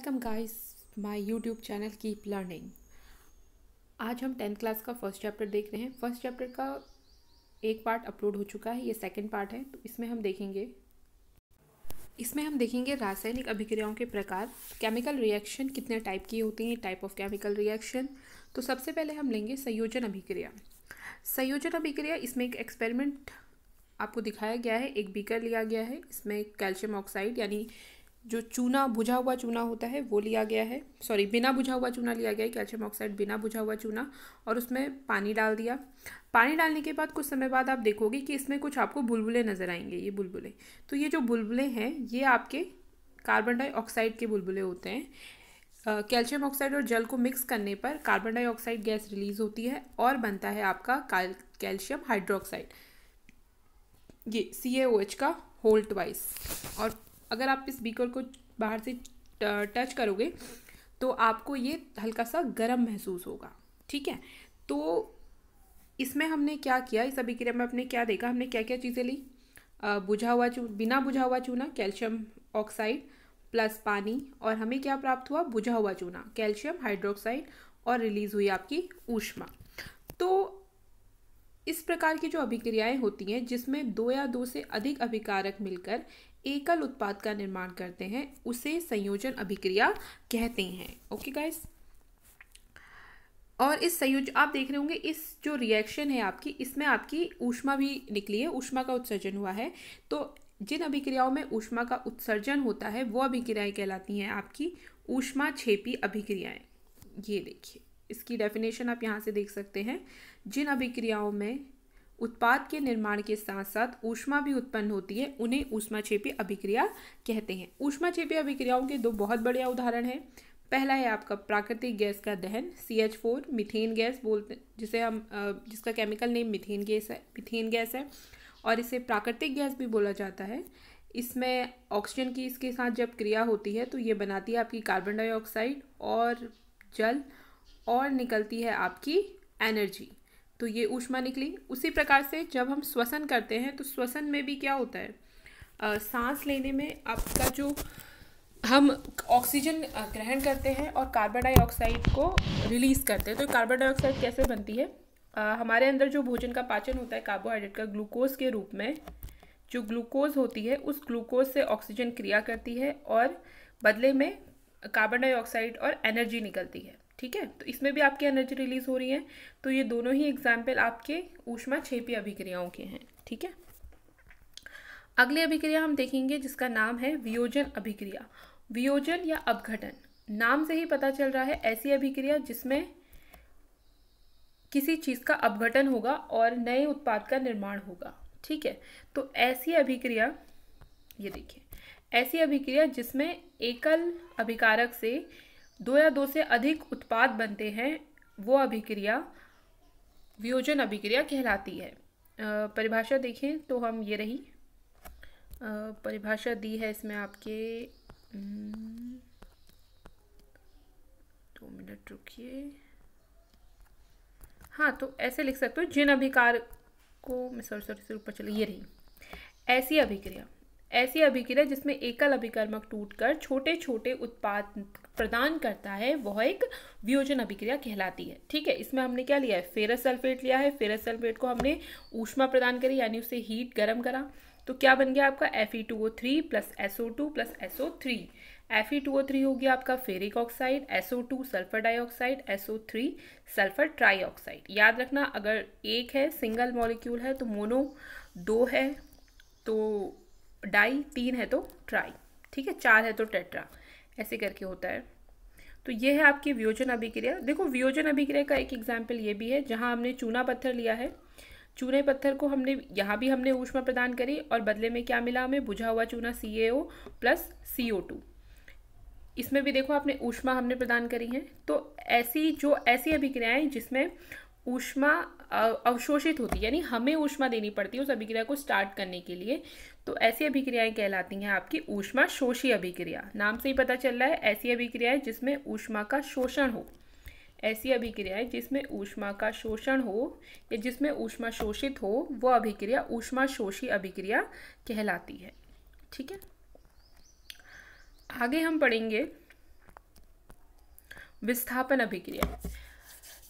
Welcome guys my YouTube channel keep learning. आज हम 10th class का फर्स्ट चैप्टर देख रहे हैं। फर्स्ट चैप्टर का एक पार्ट अपलोड हो चुका है, ये सेकंड पार्ट है। तो इसमें हम देखेंगे रासायनिक अभिक्रियाओं के प्रकार, केमिकल रिएक्शन कितने टाइप की होती हैं, टाइप ऑफ केमिकल रिएक्शन। तो सबसे पहले हम लेंगे संयोजन अभिक्रिया। संयोजन अभिक्रिया, इसमें एक एक्सपेरिमेंट आपको दिखाया गया है। एक बीकर लिया गया है, इसमें कैल्शियम ऑक्साइड यानी जो चूना, बुझा हुआ चूना होता है वो लिया गया है। बिना बुझा हुआ चूना लिया गया है, कैल्शियम ऑक्साइड बिना बुझा हुआ चूना, और उसमें पानी डाल दिया। पानी डालने के बाद कुछ समय बाद आप देखोगे कि इसमें कुछ आपको बुलबुले नज़र आएंगे। ये बुलबुले, तो ये जो बुलबुले हैं ये आपके कार्बन डाइऑक्साइड के बुलबुले होते हैं। कैल्शियम ऑक्साइड और जल को मिक्स करने पर कार्बन डाइऑक्साइड गैस रिलीज होती है और बनता है आपका कैल्शियम हाइड्रोक्साइड, ये CaOH का होल ट्वाइस। और अगर आप इस बीकर को बाहर से टच करोगे तो आपको ये हल्का सा गर्म महसूस होगा। ठीक है, तो इसमें हमने क्या किया, इस अभिक्रिया में आपने क्या देखा, हमने क्या क्या चीज़ें ली। बिना बुझा हुआ चूना कैल्शियम ऑक्साइड प्लस पानी, और हमें क्या प्राप्त हुआ, बुझा हुआ चूना कैल्शियम हाइड्रोक्साइड, और रिलीज हुई आपकी ऊष्मा। तो इस प्रकार की जो अभिक्रियाएं होती हैं जिसमें दो या दो से अधिक अभिकारक मिलकर एकल उत्पाद का निर्माण करते हैं, उसे संयोजन अभिक्रिया कहते हैं। ओके गाइस, और इस संयोजन आप देख रहे होंगे, इस जो रिएक्शन है आपकी, इसमें आपकी ऊष्मा भी निकली है, ऊष्मा का उत्सर्जन हुआ है। तो जिन अभिक्रियाओं में ऊष्मा का उत्सर्जन होता है वो अभिक्रियाएं कहलाती हैं आपकी ऊष्माक्षेपी अभिक्रियाएं। ये देखिए, इसकी डेफिनेशन आप यहाँ से देख सकते हैं। जिन अभिक्रियाओं में उत्पाद के निर्माण के साथ साथ ऊष्मा भी उत्पन्न होती है उन्हें ऊष्माक्षेपी अभिक्रिया कहते हैं। ऊष्माक्षेपी अभिक्रियाओं के दो बहुत बढ़िया उदाहरण हैं। पहला है आपका प्राकृतिक गैस का दहन, CH4 मीथेन गैस बोलते हैं, जिसका केमिकल नेम मीथेन गैस है, और इसे प्राकृतिक गैस भी बोला जाता है। इसमें ऑक्सीजन की इसके साथ जब क्रिया होती है तो ये बनाती है आपकी कार्बन डाइऑक्साइड और जल, और निकलती है आपकी एनर्जी। तो ये ऊष्मा निकली। उसी प्रकार से जब हम श्वसन करते हैं तो श्वसन में भी क्या होता है, सांस लेने में आपका जो हम ऑक्सीजन ग्रहण करते हैं और कार्बन डाइऑक्साइड को रिलीज करते हैं। तो कार्बन डाइऑक्साइड कैसे बनती है, हमारे अंदर जो भोजन का पाचन होता है कार्बोहाइड्रेट का, ग्लूकोज के रूप में जो ग्लूकोज होती है उस ग्लूकोज से ऑक्सीजन क्रिया करती है और बदले में कार्बन डाइऑक्साइड और एनर्जी निकलती है। ठीक है, तो इसमें भी आपकी एनर्जी रिलीज हो रही है। तो ये दोनों ही एग्जाम्पल आपके ऊष्माक्षेपी अभिक्रियाओं के हैं। ठीक है, अगली अभिक्रिया हम देखेंगे जिसका नाम है वियोजन अभिक्रिया। वियोजन या अपघटन, नाम से ही पता चल रहा है, ऐसी अभिक्रिया जिसमें किसी चीज का अपघटन होगा और नए उत्पाद का निर्माण होगा। ठीक है, तो ऐसी अभिक्रिया, ये देखिए, ऐसी अभिक्रिया जिसमें एकल अभिकारक से दो या दो से अधिक उत्पाद बनते हैं वो अभिक्रिया वियोजन अभिक्रिया कहलाती है। परिभाषा देखें तो हम ये रही, परिभाषा दी है इसमें आपके 2 मिनट रुकिए। हाँ, तो ऐसे लिख सकते हो, जिन अभिकार को सॉरी ऊपर चले, ये रही ऐसी अभिक्रिया जिसमें एकल अभिकर्मक टूटकर छोटे छोटे उत्पाद प्रदान करता है वह एक वियोजन अभिक्रिया कहलाती है। ठीक है, इसमें हमने क्या लिया है, फेरस सल्फेट लिया है। फेरस सल्फेट को हमने ऊष्मा प्रदान करी यानी उसे हीट गर्म करा, तो क्या बन गया आपका Fe2O3 plus SO2 plus SO3। Fe2O3 हो गया आपका ferric oxide, SO2 sulphur dioxide, SO3 sulphur trioxide. याद रखना, अगर एक है सिंगल मॉलिक्यूल है तो मोनो, 2 है तो डाई, 3 है तो ट्राई, ठीक है, 4 है तो टेट्रा, ऐसे करके होता है। तो ये है आपकी वियोजन अभिक्रिया। देखो, वियोजन अभिक्रिया का एक एग्जाम्पल ये भी है जहाँ हमने चूना पत्थर लिया है। चूने पत्थर को यहाँ भी हमने ऊष्मा प्रदान करी और बदले में क्या मिला हमें, बुझा हुआ चूना CaO प्लस CO2। इसमें भी देखो आपने ऊष्मा हमने प्रदान करी है। तो ऐसी अभिक्रियाएं जिसमें ऊष्मा अवशोषित होती है, यानी हमें ऊष्मा देनी पड़ती है उस अभिक्रिया को स्टार्ट करने के लिए, तो ऐसी अभिक्रियाएं कहलाती हैं आपकी ऊष्मा शोषी अभिक्रिया। नाम से ही पता चल रहा है, ऐसी अभिक्रियाएं जिसमें ऊष्मा का शोषण हो, ऐसी अभिक्रियाएं जिसमें ऊष्मा का शोषण हो या जिसमें ऊष्मा शोषित हो वो अभिक्रिया ऊष्मा शोषी अभिक्रिया कहलाती है। ठीक है, आगे हम पढ़ेंगे विस्थापन अभिक्रिया।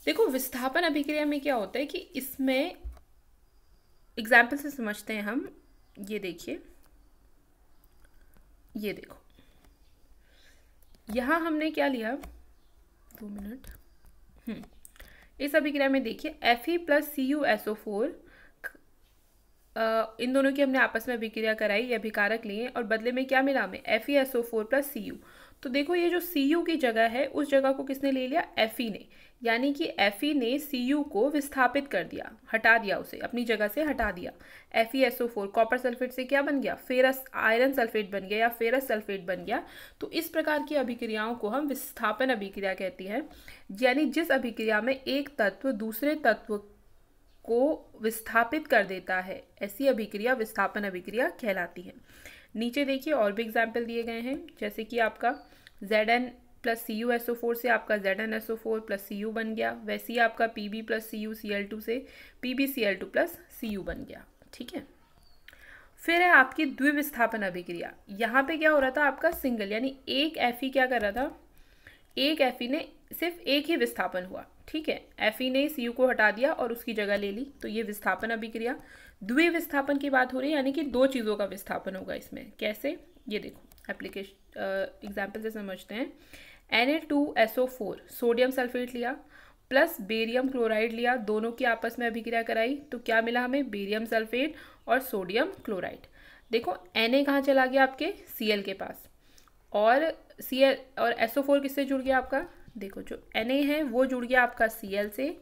देखो विस्थापन अभिक्रिया में क्या होता है कि इसमें एग्जाम्पल से समझते हैं हम। ये देखिए, ये देखो, यहाँ हमने क्या लिया, 2 मिनट। इस अभिक्रिया में देखिए Fe प्लस CuSO4, इन दोनों की हमने आपस में अभिक्रिया कराई, ये अभिकारक लिए और बदले में क्या मिला हमें, FeSO4 प्लस Cu। तो देखो ये जो Cu की जगह है उस जगह को किसने ले लिया, Fe ने, यानी कि Fe ने Cu को विस्थापित कर दिया, हटा दिया, उसे अपनी जगह से हटा दिया। FeSO4 कॉपर सल्फेट से क्या बन गया, फेरस आयरन सल्फेट बन गया या फेरस सल्फेट बन गया। तो इस प्रकार की अभिक्रियाओं को हम विस्थापन अभिक्रिया कहती है, यानी जिस अभिक्रिया में एक तत्व दूसरे तत्व को विस्थापित कर देता है, ऐसी अभिक्रिया विस्थापन अभिक्रिया कहलाती है। नीचे देखिए और भी एग्जाम्पल दिए गए हैं, जैसे कि आपका Zn प्लस CuSO4 से आपका ZnSO4 प्लस Cu बन गया, वैसे ही आपका Pb प्लस CuCl2 से PbCl2 प्लस Cu बन गया। ठीक है, फिर है आपकी द्विविस्थापन अभिक्रिया। यहाँ पे क्या हो रहा था आपका सिंगल, यानी एक Fe क्या कर रहा था, एक Fe ने सिर्फ एक ही विस्थापन हुआ। ठीक है, Fe ने Cu को हटा दिया और उसकी जगह ले ली, तो ये विस्थापन अभिक्रिया। द्विविस्थापन की बात हो रही है, यानी कि दो चीज़ों का विस्थापन होगा इसमें। कैसे, ये देखो एप्लीकेशन एग्जाम्पल से समझते हैं। Na2SO4 सोडियम सल्फेट लिया प्लस बेरियम क्लोराइड लिया, दोनों की आपस में अभिक्रिया कराई, तो क्या मिला हमें, बेरियम सल्फेट और सोडियम क्लोराइड। देखो Na कहाँ चला गया, आपके Cl के पास, और Cl और SO4 किससे जुड़ गया आपका, देखो जो Na है वो जुड़ गया आपका Cl से,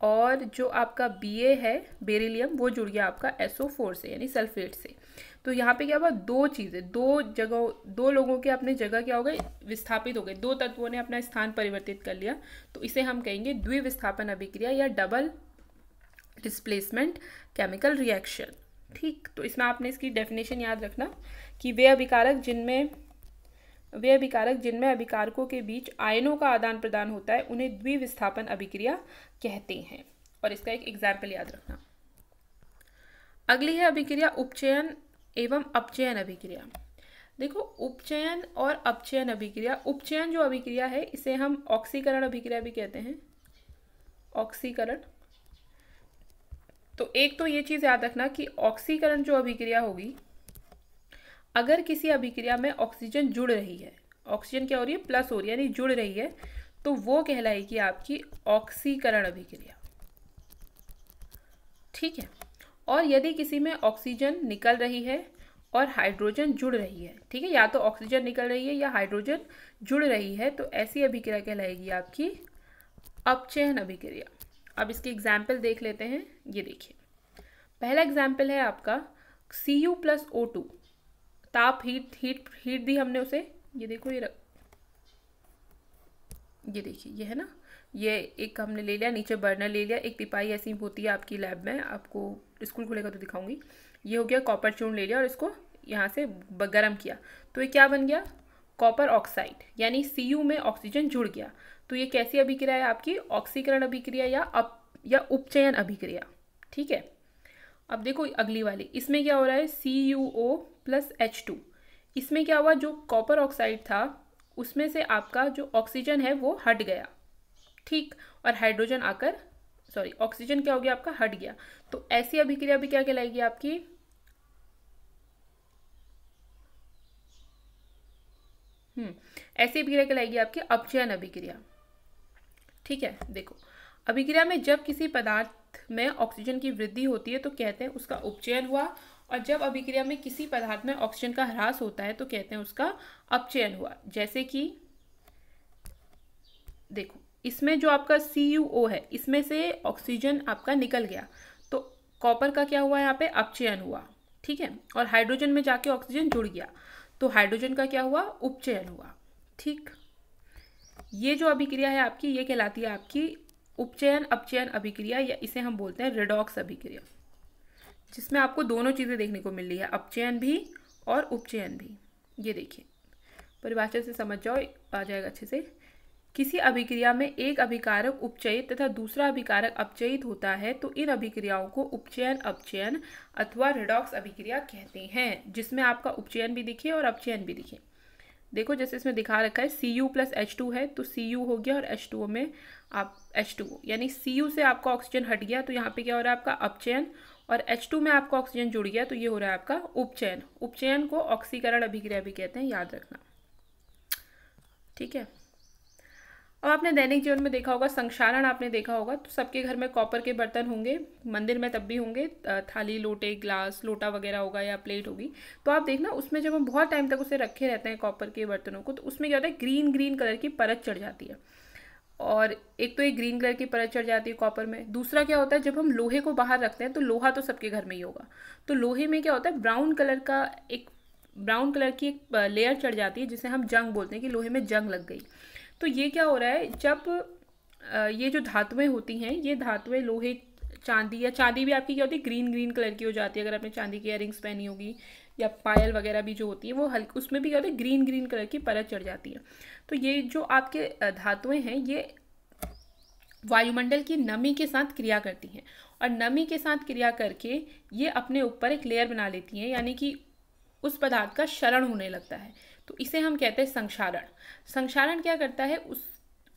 और जो आपका Ba है बेरिलियम वो जुड़ गया आपका SO4 से, यानी सल्फेट से। तो यहाँ पे क्या हुआ, दो चीज़ें, दो लोगों के अपने जगह क्या हो गए, विस्थापित हो गए, दो तत्वों ने अपना स्थान परिवर्तित कर लिया। तो इसे हम कहेंगे द्विविस्थापन अभिक्रिया या डबल डिस्प्लेसमेंट केमिकल रिएक्शन। ठीक, तो इसमें आपने इसकी डेफिनेशन याद रखना कि वे अभिकारक जिनमें अभिकारकों के बीच आयनों का आदान प्रदान होता है उन्हें द्विविस्थापन अभिक्रिया कहते हैं। और इसका एक एग्जाम्पल याद रखना। अगली है अभिक्रिया उपचयन एवं अपचयन अभिक्रिया। देखो उपचयन और अपचयन अभिक्रिया, उपचयन जो अभिक्रिया है इसे हम ऑक्सीकरण अभिक्रिया भी कहते हैं, ऑक्सीकरण। तो एक तो ये चीज़ याद रखना कि ऑक्सीकरण जो अभिक्रिया होगी, अगर किसी अभिक्रिया में ऑक्सीजन जुड़ रही है, ऑक्सीजन क्या हो रही है, प्लस हो रही है, यानी जुड़ रही है, तो वो कहलाएगी आपकी ऑक्सीकरण अभिक्रिया। ठीक है, और यदि किसी में ऑक्सीजन निकल रही है और हाइड्रोजन जुड़ रही है, ठीक है, या तो ऑक्सीजन निकल रही है या हाइड्रोजन जुड़ रही है, तो ऐसी अभिक्रिया कहलाएगी आपकी अपचयन अभिक्रिया। अब इसके एग्जाम्पल देख लेते हैं। ये देखिए, पहला एग्जाम्पल है आपका Cu प्लस O2, ताप हीट दी हमने उसे। ये देखो, ये देखिए, ये है ना, ये एक हमने ले लिया, नीचे बर्नर ले लिया, एक तिपाई ऐसी होती है आपकी लैब में, आपको स्कूल खुलेगा तो दिखाऊंगी। ये हो गया कॉपर चूर्ण ले लिया और इसको यहाँ से गर्म किया, तो ये क्या बन गया, कॉपर ऑक्साइड, यानी Cu में ऑक्सीजन जुड़ गया। तो ये कैसी अभिक्रिया है आपकी, ऑक्सीकरण अभिक्रिया या उपचयन अभिक्रिया। ठीक है, अब देखो अगली वाली, इसमें क्या हो रहा है, CuO प्लस H2। इसमें क्या हुआ, जो कॉपर ऑक्साइड था उसमें से आपका जो ऑक्सीजन है वो हट गया। ठीक, और हाइड्रोजन आकर, सॉरी, ऑक्सीजन क्या हो गया आपका, हट गया। तो ऐसी अभिक्रिया भी क्या कहलाएगी आपकी, ऐसी अभिक्रिया कहलाएगी आपकी अपचयन अभिक्रिया। ठीक है, देखो अभिक्रिया में जब किसी पदार्थ में ऑक्सीजन की वृद्धि होती है तो कहते हैं उसका उपचयन हुआ, और जब अभिक्रिया में किसी पदार्थ में ऑक्सीजन का ह्रास होता है तो कहते हैं उसका अपचयन हुआ। जैसे कि देखो, इसमें जो आपका CuO है, इसमें से ऑक्सीजन आपका निकल गया, तो कॉपर का क्या हुआ, यहाँ पे अपचयन हुआ। ठीक है, और हाइड्रोजन में जाके ऑक्सीजन जुड़ गया, तो हाइड्रोजन का क्या हुआ, उपचयन हुआ। ठीक, ये जो अभिक्रिया है आपकी, ये कहलाती है आपकी उपचयन अपचयन अभिक्रिया, या इसे हम बोलते हैं रेडॉक्स अभिक्रिया, जिसमें आपको दोनों चीज़ें देखने को मिल रही है, अपचयन भी और उपचयन भी। ये देखिए, परिभाषा से समझ जाओ, आ जाएगा अच्छे से। किसी अभिक्रिया में एक अभिकारक उपचयित तथा दूसरा अभिकारक अपचयित होता है तो इन अभिक्रियाओं को उपचयन अपचयन अथवा रेडॉक्स अभिक्रिया कहते हैं, जिसमें आपका उपचयन भी दिखे और अपचयन भी दिखे। देखो जैसे इसमें दिखा रखा है Cu+H2 है, तो Cu हो गया और H2O में आप H2O, यानी Cu से आपका ऑक्सीजन हट गया तो यहाँ पे क्या हो रहा है आपका अपचयन, और H2 में आपका ऑक्सीजन जुड़ गया तो ये हो रहा है आपका उपचयन। उपचयन को ऑक्सीकरण अभिक्रिया भी कहते हैं, याद रखना। ठीक है। अब आपने दैनिक जीवन में देखा होगा, संक्षारण आपने देखा होगा, तो सबके घर में कॉपर के बर्तन होंगे, मंदिर में तब भी होंगे, थाली, लोटे, ग्लास, लोटा वगैरह होगा या प्लेट होगी। तो आप देखना उसमें जब हम बहुत टाइम तक उसे रखे रहते हैं कॉपर के बर्तनों को, तो उसमें क्या होता है, ग्रीन ग्रीन कलर की परत चढ़ जाती है। और एक तो एक ग्रीन कलर की परत चढ़ जाती है कॉपर में। दूसरा क्या होता है, जब हम लोहे को बाहर रखते हैं, तो लोहा तो सबके घर में ही होगा, तो लोहे में क्या होता है, ब्राउन कलर की एक लेयर चढ़ जाती है, जिसे हम जंग बोलते हैं कि लोहे में जंग लग गई। तो ये क्या हो रहा है, जब ये जो धातुएं होती हैं, ये धातुएं लोहे, चांदी, या चांदी भी आपकी क्या होती है, ग्रीन ग्रीन कलर की हो जाती है। अगर आपने चांदी की इयररिंग्स पहनी होगी या पायल वगैरह भी जो होती है, वो हल्की, उसमें भी क्या होता है, ग्रीन ग्रीन कलर की परत चढ़ जाती है। तो ये जो आपके धातुएं हैं, ये वायुमंडल की नमी के साथ क्रिया करती हैं, और नमी के साथ क्रिया करके ये अपने ऊपर एक लेयर बना लेती हैं, यानी कि उस पदार्थ का क्षरण होने लगता है। तो इसे हम कहते हैं संक्षारण। संक्षारण क्या करता है, उस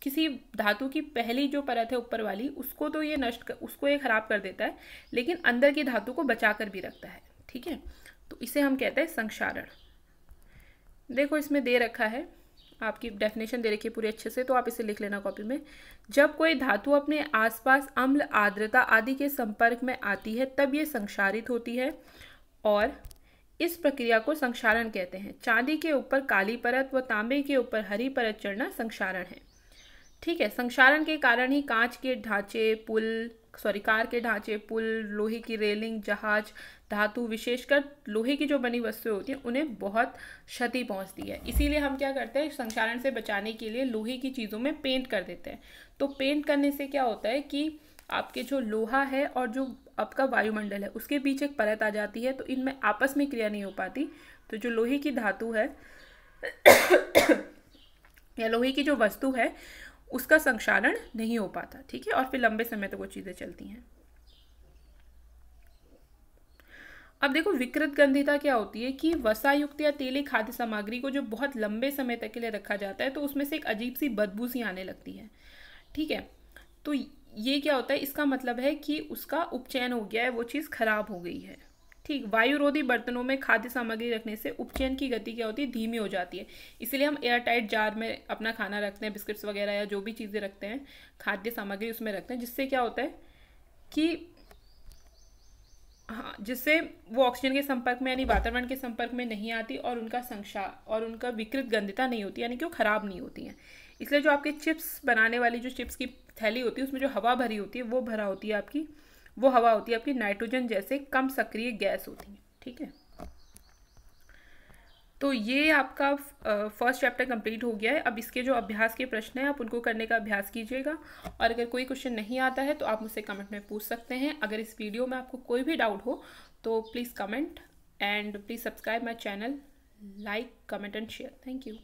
किसी धातु की पहली जो परत है ऊपर वाली, उसको तो ये उसको ये खराब कर देता है, लेकिन अंदर की धातु को बचा कर भी रखता है। ठीक है, तो इसे हम कहते हैं संक्षारण। देखो इसमें दे रखा है, आपकी डेफिनेशन दे रखी है पूरी अच्छे से, तो आप इसे लिख लेना कॉपी में। जब कोई धातु अपने आसपास अम्ल, आर्द्रता आदि के संपर्क में आती है, तब ये संक्षारित होती है, और इस प्रक्रिया को संक्षारण कहते हैं। चांदी के ऊपर काली परत व तांबे के ऊपर हरी परत चढ़ना संक्षारण है। ठीक है, संक्षारण के कारण ही कार के ढांचे, पुल, लोहे की रेलिंग, जहाज, धातु, विशेषकर लोहे की जो बनी वस्तुएं होती हैं, उन्हें बहुत क्षति पहुंचती है। इसीलिए हम क्या करते हैं, संक्षारण से बचाने के लिए लोहे की चीज़ों में पेंट कर देते हैं। तो पेंट करने से क्या होता है कि आपके जो लोहा है और जो आपका वायुमंडल है, उसके बीच एक परत आ जाती है, तो इनमें आपस में क्रिया नहीं हो पाती। तो जो लोहे की धातु है या लोहे की जो वस्तु है, उसका संक्षारण नहीं हो पाता। ठीक है, और फिर लंबे समय तक वो चीज़ें चलती हैं। अब देखो विकृत गंधिता क्या होती है कि वसायुक्त या तेली खाद्य सामग्री को जो बहुत लंबे समय तक के लिए रखा जाता है, तो उसमें से एक अजीब सी बदबू सी आने लगती है। ठीक है, तो ये क्या होता है, इसका मतलब है कि उसका उपचयन हो गया है, वो चीज़ खराब हो गई है। ठीक, वायुरोधी बर्तनों में खाद्य सामग्री रखने से उपचयन की गति क्या होती है, धीमी हो जाती है। इसीलिए हम एयर टाइट जार में अपना खाना रखते हैं, बिस्किट्स वगैरह या जो भी चीज़ें रखते हैं, खाद्य सामग्री उसमें रखते हैं, जिससे क्या होता है कि हाँ, जिससे वो ऑक्सीजन के संपर्क में यानी वातावरण के संपर्क में नहीं आती, और उनका विकृत गंधिता नहीं होती, यानी कि वो खराब नहीं होती हैं। इसलिए जो आपके चिप्स बनाने वाली जो चिप्स की थैली होती है, उसमें जो हवा भरी होती है, वो हवा होती है आपकी नाइट्रोजन जैसे कम सक्रिय गैस होती है। ठीक है, तो ये आपका फर्स्ट चैप्टर कंप्लीट हो गया है। अब इसके जो अभ्यास के प्रश्न हैं, आप उनको करने का अभ्यास कीजिएगा, और अगर कोई क्वेश्चन नहीं आता है तो आप मुझसे कमेंट में पूछ सकते हैं। अगर इस वीडियो में आपको कोई भी डाउट हो तो please comment, and please subscribe my channel, like, comment and share. Thank you.